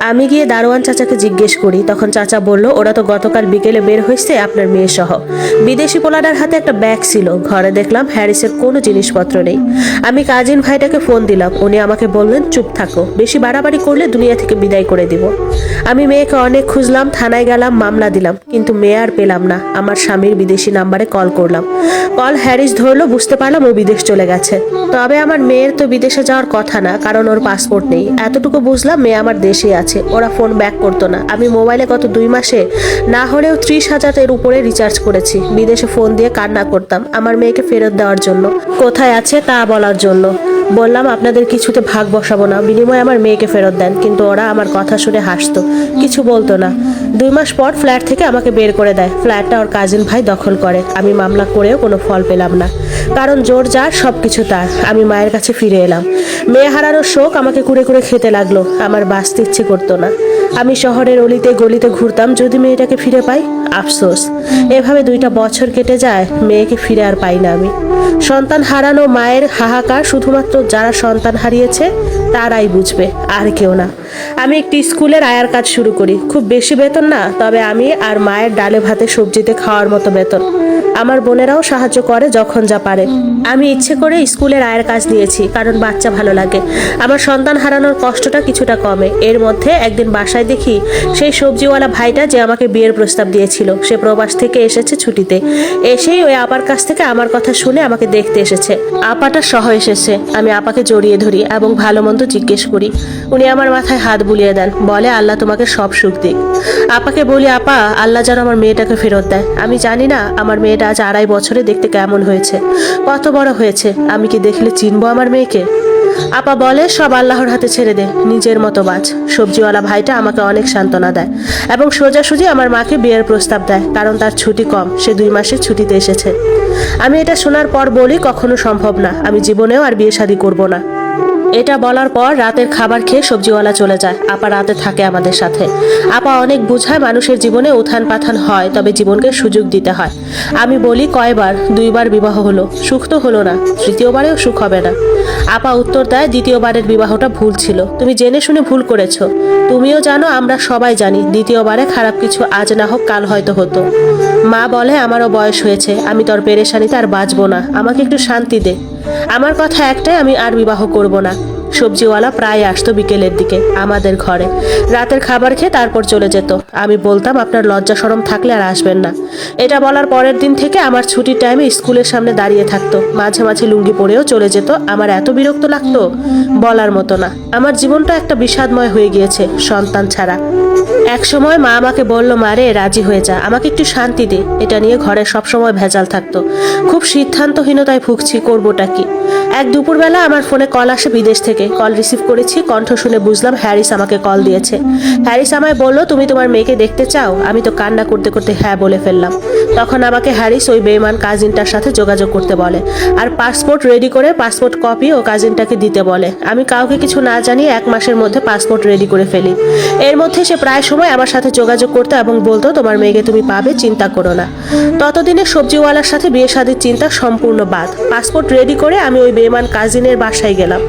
আমি গিয়ে দারোয়ান চাচাকে জিজ্ঞেস করি, তখন চাচা বলল ওরা তো গতকাল বিকেলে বের হয়েছে আপনার মেয়ে সহ। বিদেশি পোলাডার হাতে একটা ব্যাগ ছিল, ঘরে দেখলাম হ্যারিসের কোনো জিনিসপত্র নেই। আমি কাজিন ভাইটাকে ফোন দিলাম, উনি আমাকে বললেন চুপ থাকো, বেশি বাড়াবাড়ি করলে দুনিয়া থেকে বিদায় করে দিব। আমি মেয়েকে অনেক খুঁজলাম, থানায় গেলাম, মামলা দিলাম, কিন্তু মেয়ে আর পেলাম না। আমার স্বামীর বিদেশি নাম্বারে কল করলাম, কল হ্যারিস ধরলো, বুঝতে পারলাম ও বিদেশ চলে গেছে। তবে আমার মেয়ের তো বিদেশে যাওয়ার কথা না, কারণ ওর পাসপোর্ট নেই। এতটুকু বুঝলাম মেয়ে আমার দেশেই আছে। ওরা ফোন ব্যাক করতো না। আমি মোবাইলে গত 2 মাসে না হলেও 30,000 এর উপরে রিচার্জ করেছি। বিদেশে ফোন দিয়ে কান্না করতাম আমার মেয়েকে ফেরত দেওয়ার জন্য, কোথায় আছে তা বলার জন্য। বললাম আপনাদের কিছুতে ভাগ বসাবো না, বিনিময়ে আমার মেয়েকে ফেরত দেন, কিন্তু ওরা আমার কথা শুনে হাসতো, কিছু বলতো না। 2 মাস পর ফ্ল্যাট থেকে আমাকে বের করে দেয়। ফ্ল্যাটটা ওর কাজিন ভাই দখল করে। আমি মামলা করেও কোনো ফল পেলাম না, কারণ জোর যার সবকিছু তার। আমি মায়ের কাছে ফিরে এলাম। মেয়ে হারানোর শোক আমাকে কুড়ে কুড়ে খেতে লাগলো। আমার বাঁচতে ইচ্ছে করতো না। আমি শহরের অলিতে গলিতে ঘুরতাম, যদি মেয়েটাকে ফিরে পাই। আফসোস, এভাবে 2টা বছর কেটে যায়, মেয়েকে ফিরে আর পাই না আমি। সন্তান হারানো মায়ের হাহাকার শুধুমাত্র যারা সন্তান হারিয়েছে তারাই বুঝবে, আর কেউ না। আমি একটি স্কুলের আয়ার কাজ শুরু করি। খুব বেশি বেতন না, তবে আমি আর মায়ের ডালে ভাতে সবজিতে খাওয়ার মতো বেতন। আমার বোনেরাও সাহায্য করে যখন যা পারে। আমি ইচ্ছে করে স্কুলের আয়ের কাজ নিয়েছি, কারণ বাচ্চা ভালো লাগে। আমার সন্তান হারানোর কষ্টটা কিছুটা কমে। এর মধ্যে একদিন বাসায় দেখি সেই সবজিওয়ালা ভাইটা যে আমাকে বিয়ের প্রস্তাব দিয়েছিল, সে প্রবাস থেকে এসেছে ছুটিতে। এসেই ওই আপার কাছ থেকে আমার কথা শুনে আমাকে দেখতে এসেছে। আপাটা সহ এসেছে। আমি আপাকে জড়িয়ে ধরি এবং ভালো মন্দ জিজ্ঞেস করি। উনি আমার মাথায় হাত বুলিয়ে দেন, বলে আল্লাহ তোমাকে সব সুখ দিক। আপাকে বলি আপা, আল্লাহ যেন আমার মেয়েটাকে ফেরত দেয়। আমি জানি না আমার মেয়েটা আজ 2.5 বছরে দেখতে কেমন হয়েছে, কত বড় হয়েছে। আমি কি দেখলে চিনবো আমার মেয়েকে? আপা বলে সব আল্লাহর হাতে ছেড়ে দে, নিজের মতো বাঁচ। সবজিওয়ালা ভাইটা আমাকে অনেক সান্ত্বনা দেয় এবং সোজাসুজি আমার মাকে বিয়ের প্রস্তাব দেয়, কারণ তার ছুটি কম, সে 2 মাসের ছুটিতে এসেছে। আমি এটা শোনার পর বলি কখনো সম্ভব না, আমি জীবনেও আর বিয়ে শাদী করবো না। এটা বলার পর রাতের খাবার খেয়ে সবজিওয়ালা চলে যায়। আপা রাতে থাকে আমাদের সাথে। আপা অনেক বুঝায় মানুষের জীবনে উত্থান পাথান হয়, তবে জীবনকে সুযোগ দিতে হয়। আমি বলি কয়বার? 2বার বিবাহ হলো, সুখ তো হলো না, 3য়বারেও সুখ হবে না। আপা উত্তর দেয় 2য়বারের বিবাহটা ভুল ছিল, তুমি জেনে শুনে ভুল করেছো। তুমিও জানো, আমরা সবাই জানি 2য়বারে খারাপ কিছু আজ না হোক কাল হয়তো হতো। মা বলে আমারও বয়স হয়েছে, আমি তোর পেরেশানিতে আর বাঁচবো না, আমাকে একটু শান্তি দে। আমার কথা একটাই, আমি আর বিবাহ করব না। সবজিওয়ালা প্রায় আসতো বিকেলের দিকে আমাদের ঘরে, রাতের খাবার খেয়ে তারপর চলে যেত। আমি বলতাম আপনার লজ্জা শরম থাকলে আর আসবেন না। এটা বলার পরের দিন থেকে আমার ছুটির টাইমে স্কুলের সামনে দাঁড়িয়ে থাকতো, মাঝে মাঝে লুঙ্গি পরেও চলে যেত। আমার এত বিরক্ত লাগতো বলার মতো না। আমার জীবনটা একটা বিষাদময় হয়ে গিয়েছে সন্তান ছাড়া। এক সময় মা আমাকে বলল, মারে রাজি হয়ে যা, আমাকে একটু শান্তি দে। এটা নিয়ে ঘরে সবসময় ভেজাল থাকতো। খুব সিদ্ধান্তহীনতায় ভুগছি, করবোটা কি। এক দুপুরবেলা আমার ফোনে কল আসে বিদেশ থেকে। কল রিসিভ করেছি, কণ্ঠ শুনে বুঝলাম হ্যারিস আমাকে কল দিয়েছে। হ্যারিস আমায় বলল, তুমি তোমার মেয়েকে দেখতে চাও? আমি তো কান্না করতে করতে হ্যাঁ বলে ফেললাম। তখন আমাকে হ্যারিস ওই বেঈমান কাজিনটার সাথে যোগাযোগ করতে বলে, আর পাসপোর্ট রেডি করে পাসপোর্ট কপি ও কাজিনটাকে দিতে বলে। আমি কাউকে কিছু না জানিয়ে 1 মাসের মধ্যে পাসপোর্ট রেডি করে ফেলি। এর মধ্যে সে প্রায় সময় আমার সাথে যোগাযোগ করতো এবং বলতো তোমার মেয়েকে তুমি পাবে, চিন্তা করো না। ততদিনে সবজিওয়ালার সাথে বিয়ে শাদীর চিন্তা সম্পূর্ণ বাদ। পাসপোর্ট রেডি করে আমি ওই বেঈমান কাজিনের বাসায় গেলাম,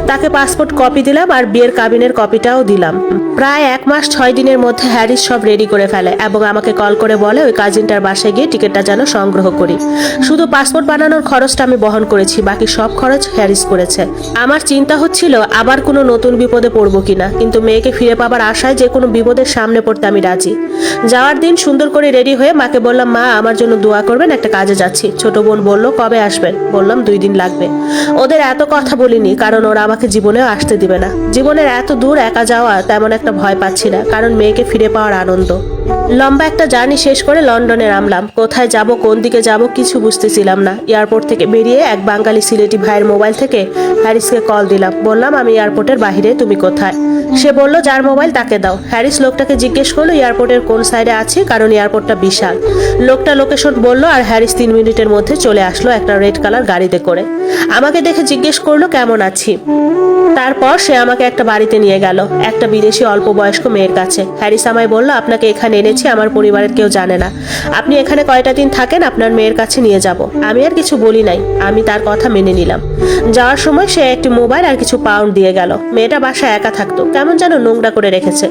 তাকে পাসপোর্ট কপি দিলাম আর বিয়ের কাবিনের কপিটাও দিলাম। প্রায় 1 মাস 6 দিনের মধ্যে হ্যারিস সব রেডি করে ফেলে এবং আমাকে কল করে বলে ওই কাজিনটার বাসায় গিয়ে টিকিটটা যেন সংগ্রহ করি। শুধু পাসপোর্ট বানানোর খরচটা আমি বহন করেছি, বাকি সব খরচ হ্যারিস করেছে। আমার চিন্তা হচ্ছিল আবার কোনো নতুন বিপদে পড়বো কিনা, কিন্তু মেয়েকে ফিরে পাবার আশায় যে কোনো বিপদের সামনে পড়তে আমি রাজি। যাওয়ার দিন সুন্দর করে রেডি হয়ে মাকে বললাম, মা আমার জন্য দোয়া করবেন, একটা কাজে যাচ্ছি। ছোট বোন বলল, কবে আসবেন? বললাম 2 দিন লাগবে। ওদের এত কথা বলিনি, কারণ ওরা আমাকে জীবনেও আসতে দিবে না। জীবনের এত দূর একা যাওয়া তেমন একটা ভয় পাচ্ছি না, কারণ মেয়েকে ফিরে পাওয়ার আনন্দ। লম্বা একটা জার্নি শেষ করে লন্ডনে নামলাম। কোথায় যাব, কোন দিকে যাব কিছু বুঝতেছিলাম না। এয়ারপোর্ট থেকে বেরিয়ে এক বাঙালি সিলেটি ভাইয়ের মোবাইল থেকে হ্যারিসকে কল দিলাম। বললাম আমি এয়ারপোর্টের বাইরে, তুমি কোথায়? সে বলল যার মোবাইল তাকে দাও। হ্যারিস লোকটাকে জিজ্ঞেস করলো এয়ারপোর্টের কোন সাইডে আছে, কারণ এয়ারপোর্টটা বিশাল। লোকটা লোকেশন বলল আর হ্যারিস 3 মিনিটের মধ্যে চলে আসলো একটা রেড কালার গাড়িতে করে। আমাকে দেখে জিজ্ঞেস করলো কেমন আছি। তারপর সে আমাকে একটা বাড়িতে নিয়ে গেল, একটা বিদেশি অল্প বয়স্ক মেয়ের কাছে। হ্যারিস আমায় বলল আপনাকে এখানে এনেছি আমার পরিবারের কেউ জানে না। আপনি এখানে কয়টা দিন থাকেন, আপনার মেয়ের কাছে নিয়ে যাব। আমি আর কিছু বলি নাই, আমি তার কথা মেনে নিলাম। যাওয়ার সময় সে একটি মোবাইল আর কিছু পাউন্ড দিয়ে গেল। মেয়েটা বাসায় একা থাকতো, কেমন যেন নোংরা করে রেখেছে।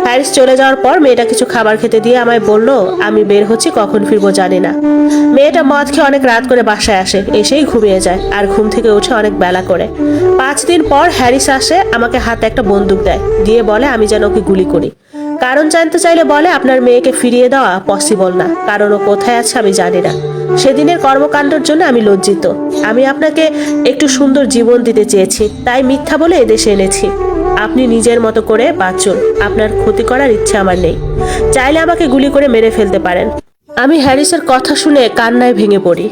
হ্যারিস চলে যাওয়ার পর মেয়েটা কিছু খাবার খেতে দিয়ে আমায় বলল, আমি বের হচ্ছি, কখন ফিরবো জানি না। মেয়েটা মদ খেয়ে অনেক রাত করে বাসায় আসে, এসেই ঘুমিয়ে যায় আর ঘুম থেকে উঠে অনেক বেলা করে। 5 দিন পর হ্যারিস আসে, আমাকে হাতে একটা বন্দুক দেয়, দিয়ে বলে আমি যেন ওকে গুলি করি। কারণ জানতে চাইলে বলে আপনার মেয়েকে ফিরিয়ে দেওয়া পসিবল না, কারণ ও কোথায় আছে আমি জানি না। সেদিনের কর্মকাণ্ডের জন্য আমি লজ্জিত। আমি আপনাকে একটু সুন্দর জীবন দিতে চেয়েছি, তাই মিথ্যা বলে এদেশে এনেছি। আপনি নিজের মতো করে বাঁচুন, আপনার ক্ষতি করার ইচ্ছে আমার নেই। চাইলে আমাকে গুলি করে মেরে ফেলতে পারেন। আমি হ্যারিসের কথা শুনে কান্নায় ভেঙে পড়ি।